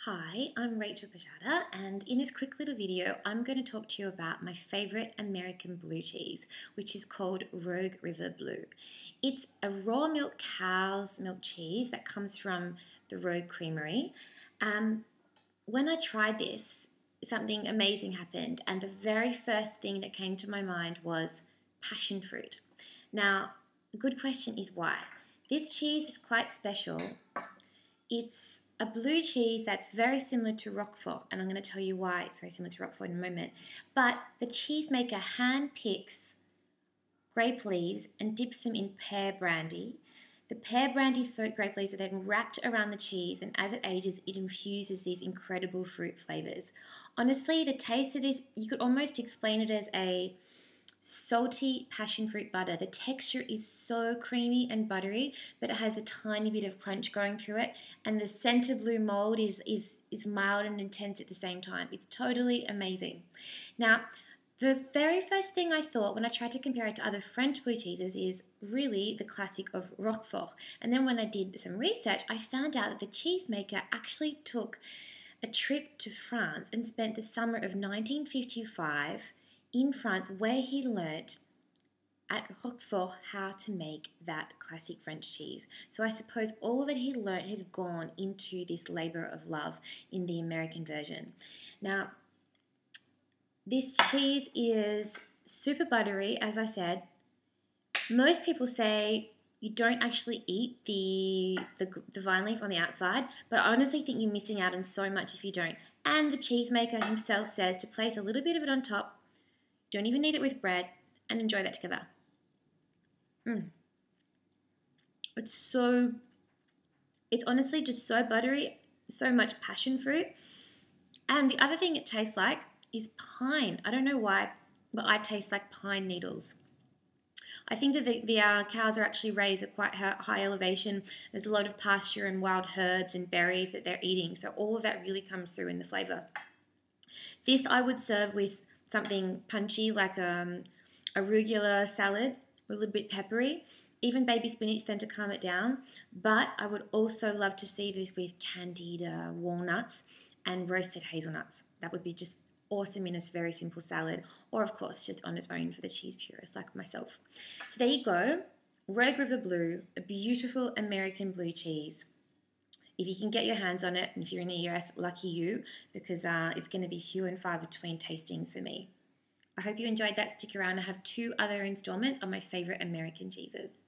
Hi, I'm Rachel Bajada, and in this quick little video, I'm going to talk to you about my favorite American blue cheese, which is called Rogue River Blue. It's a raw milk cow's milk cheese that comes from the Rogue Creamery. When I tried this, something amazing happened, and the very first thing that came to my mind was passion fruit. Now, a good question is why? This cheese is quite special. It's a blue cheese that's very similar to Roquefort, and I'm going to tell you why it's very similar to Roquefort in a moment. But the cheesemaker hand picks grape leaves and dips them in pear brandy. The pear brandy soaked grape leaves are then wrapped around the cheese, and as it ages, it infuses these incredible fruit flavors. Honestly, the taste of this, you could almost explain it as a salty passion fruit butter. The texture is so creamy and buttery, but it has a tiny bit of crunch going through it, and the center blue mold is mild and intense at the same time. It's totally amazing. Now, the very first thing I thought when I tried to compare it to other French blue cheeses is really the classic of Roquefort. And then when I did some research, I found out that the cheesemaker actually took a trip to France and spent the summer of 1955 in France, where he learnt at Roquefort how to make that classic French cheese. So I suppose all that he learnt has gone into this labour of love in the American version. Now, this cheese is super buttery, as I said. Most people say you don't actually eat the vine leaf on the outside, but I honestly think you're missing out on so much if you don't. And the cheesemaker himself says to place a little bit of it on top. Don't even eat it with bread, and enjoy that together. It's honestly just so buttery, so much passion fruit. And the other thing it tastes like is pine. I don't know why, but I taste like pine needles. I think that the cows are actually raised at quite high elevation. There's a lot of pasture and wild herbs and berries that they're eating, so all of that really comes through in the flavour. This I would serve with something punchy like arugula salad, a little bit peppery, even baby spinach then to calm it down. But I would also love to see this with candied walnuts and roasted hazelnuts. That would be just awesome in a very simple salad, or of course just on its own for the cheese purists like myself. So there you go, Rogue River Blue, a beautiful American blue cheese. If you can get your hands on it, and if you're in the US, lucky you, because it's going to be few and far between tastings for me. I hope you enjoyed that. Stick around. I have 2 other installments on my favorite American cheeses.